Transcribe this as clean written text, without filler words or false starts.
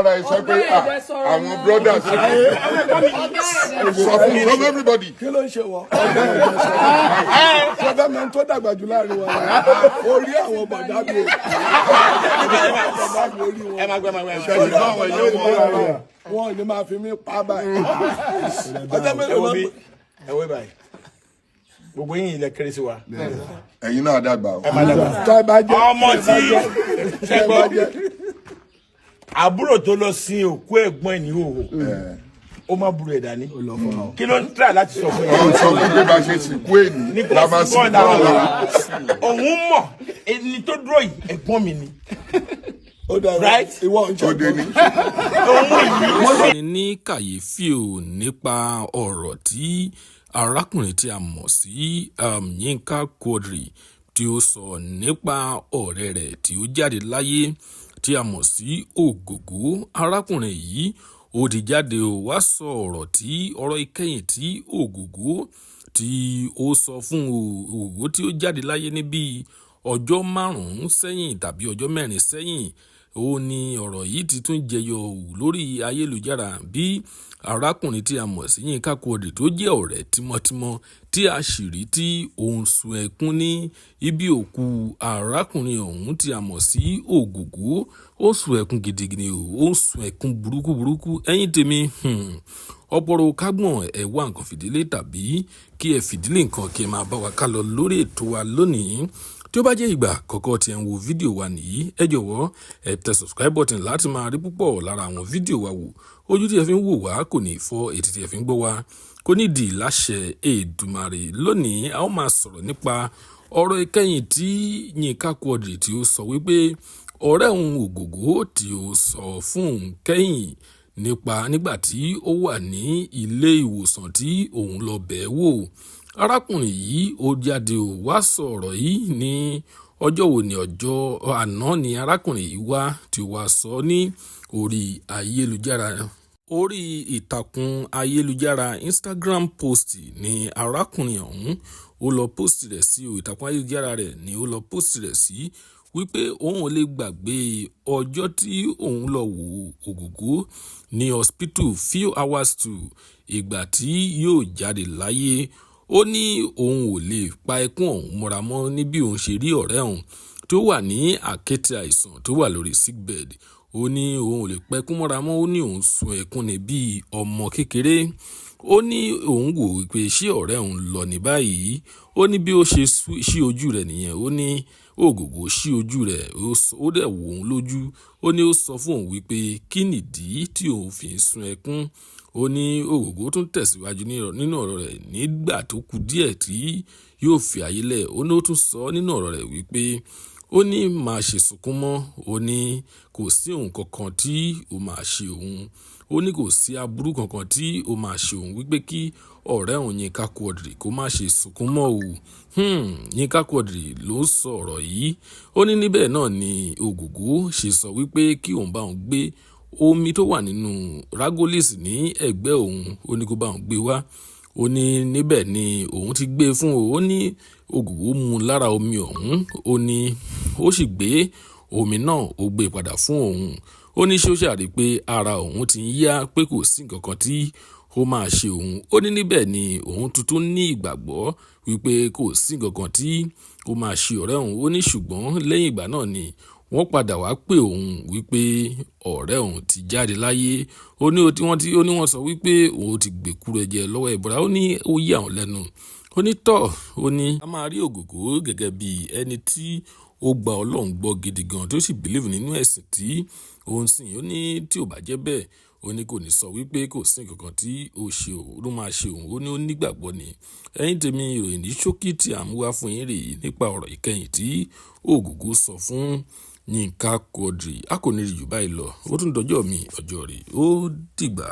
Àwọn brothers sọ fún everybody. Kí ló ń ṣe wọ́n? Ṣé bẹ́ẹ̀ mẹ́rin tó dàgbà jù láàrin wa? Orí àwọn bọ̀dá mi. Ẹ máa gbẹ. Wọ́n ò ní máa fi mí pa báyìí. Ẹ wo báyìí. Gbogbo yín ilẹ̀ kéré sí wa. Ẹ̀yin náà dàgbà o. Ẹ máa dàgbà. Ọmọ tí ṣẹ́gbọ́n àbúrò tó lọ sin òkú ẹ̀gbọ́n ẹ̀ ní òwò ó má burú ẹ̀ dání. Kí ló ń tà láti sọ fún yín? Ó sọ fún pé bá ṣe sìnkú èní la máa sìnkú ọ̀la. Òun mọ̀ ẹni tó dúró yìí ẹ̀gbọ́n mi ni. Right? Ìwọ ń Òde ni. Wọ́n sì ní kàyéfì ò nípa ọ̀rọ̀ tí arákùnrin tí a mọ̀ sí YINKA QUADRI tí ó sọ nípa ọ̀rẹ́ rẹ̀ tí ó jáde láyé tí a mọ̀ sí OGOGO. Arákùnrin yìí ó ti jáde ó wá sọ ọ̀rọ̀ ìkẹyìn tí OGOGO tí ó sọ fún OGOGO tí ó jáde láyé ní bíi ọjọ́ 5 sẹ́yìn tàbí ọjọ́ 4 sẹ́yìn. Ó ní ọ̀rọ̀ yìí ti tún jẹyọ lórí ayélujára bí arákùnrin tí a mọ̀ sí YINKA QUADRI tó jẹ́ ọ̀rẹ́ tímọ́tímọ́ tí a sì rí tí òun sun ẹkún ní ibi òkú arákùnrin ọ̀hún tí a mọ̀ sí OGOGO. Ó sun ẹkún gidigidi ó sun ẹkún burúkú. Ẹ̀yin tèmi ọ̀pọ̀rọ̀ kágbọ̀n ẹ̀ wá nǹkan fìdílé tàbí kí ẹ fìdílé nǹkan kí ẹ máa bá wa ká lọ lórí ètò wa lónìí. Tí ó bá jẹ́ ìgbà àkọ́kọ́ tí ẹ ń wo fídíò wa nìyí, ẹ jọ̀wọ́ ẹ tẹ subscribe button láti máa rí púpọ̀ lára àwọn fídíò wa wò. Ojú tí ẹ fi ń wò wá kò ní fọ́, etí tí ẹ fi ń gbọ́ wá kò ní di láṣẹ Èdùmàrè. Lónìí a ó máa sọ̀rọ̀ nípa ọ̀rọ̀ ìkẹyìn tí YINKA QUADRI tí ó sọ wípé ọ̀rẹ́ òun OGOGO tí ó sọ fún òun kẹ́yìn nígbà tí ó wà ní ilé ìwòsàn tí òun lọ bẹ̀ẹ́ wò. Arákùnrin yìí ó jáde ó wá sọ ọ̀rọ̀ yìí ní ọjọ́ wo ní ọjọ́ àná ni arákùnrin yìí wá tí ó wá sọ ní orí ayélujára. Orí ìtàkùn ayélujára Instagram post ni arákùnrin ọ̀hún ó lọ post rẹ̀ sí ìtàkùn ayélujára rẹ̀ ni ó lọ post rẹ̀ sí wípé òun ò lè gbàgbé ọjọ́ tí òun lọ wo OGOGO ní hospital few hours to ìgbà tí yóò jáde láyé. Ó ní òun ò lè pa ẹkún ọ̀hún mọ́ra mọ́ ní bí òun ṣe rí ọ̀rẹ́ òun tó wà ní àkéte àìsàn tó wà lórí sick bed. Ó ní òun ò lè pa ẹkún mọ́ra mọ́, ó ní òun sun ẹkún ní bí ọmọ kékeré. Ó ní òun wò pé ṣé ọ̀rẹ́ òun lọ ní báyìí. Ó ní bí ó ṣe ṣí ojú rẹ̀ nìyẹn. Ó ní OGOGO ṣí ojú rẹ̀ ó dẹ̀ wò òun lójú. Ó ní ó sọ fún òun wípé kí nìdí tí òun fi ń sun ẹkún. Ó ní OGOGO tún tẹ̀síwájú nínú ọ̀rọ̀ rẹ̀ nígbà tó kù díẹ̀ tí yóò fi ayé lẹ̀. Ó ní ó tún sọ nínú ọ̀rọ̀ rẹ̀ wípé ó ní máa ṣe sunkún mọ́. Ó ní kò sí ohun kankan tí ó máa ṣe òun. Ó ní kò sí aburú kankan tí ó máa ṣe òun wípé kí ọ̀rẹ́ òun YINKA QUADRI kó má ṣe sunkún mọ́ o. YINKA QUADRI ló sọ ọ̀rọ̀ yìí. Ó ní níbẹ̀ náà ni OGOGO ṣe sọ wípé kí òun bá òun gbé omi tó wà nínú ragolis ní ẹ̀gbẹ́ òun. Ó ní kó bá òun gbé wá. Ó ní níbẹ̀ ni òun ti gbé fún o. Ó ní OGOGO mu lára omi ọ̀hún. Ó ní ó sì gbé omi náà ó gbé padà fún òun. Ó ní ṣé ó ṣàrí pé ara òun ti ń yá pé kò sí nǹkan kan tí ó máa ṣe òun. Ó ní níbẹ̀ ni òun tuntun ní ìgbàgbọ́ wípé kò sí nǹkan kan tí ó máa ṣe ọ̀rẹ́ òun. Ó ní ṣùgbọ́n lẹ́yìn ìgbà náà ni wọ́n padà wá pè òun wípé ọ̀rẹ́ òun ti jáde láyé. Ó ní wọ́n sọ wípé òun ti gbèkúrú ẹ̀jẹ̀ lọ́wọ́ ìbúra. Ó ní ó yà òun lẹ́nu. Ó ní ó ní a máa rí OGOGO gẹ́gẹ́ bí ẹni tí ó gba Ọlọ́run gbọ́ gidi gan tó sì believe nínú ẹ̀sìn tí ó ń sìn. Ó ní tí ò bá jẹ́ bẹ́ẹ̀ ó ní kò ní sọ wípé kò sí nǹkan kan tí ó ṣe òun ló máa ṣe òun. Ó ní ó nígbàgbọ́ ni. Ẹ̀yin tèmi ìròyìn ní ṣókí tí à ń wá fún yín rèé nípa ọ̀rọ̀ ìkẹyìn tí OGOGO sọ fún YINKA QUADRI. A kò ní rí jù báyìí lọ. Ó tún dọjọ́ mi ọjọ́ rẹ̀ ó dìgbà.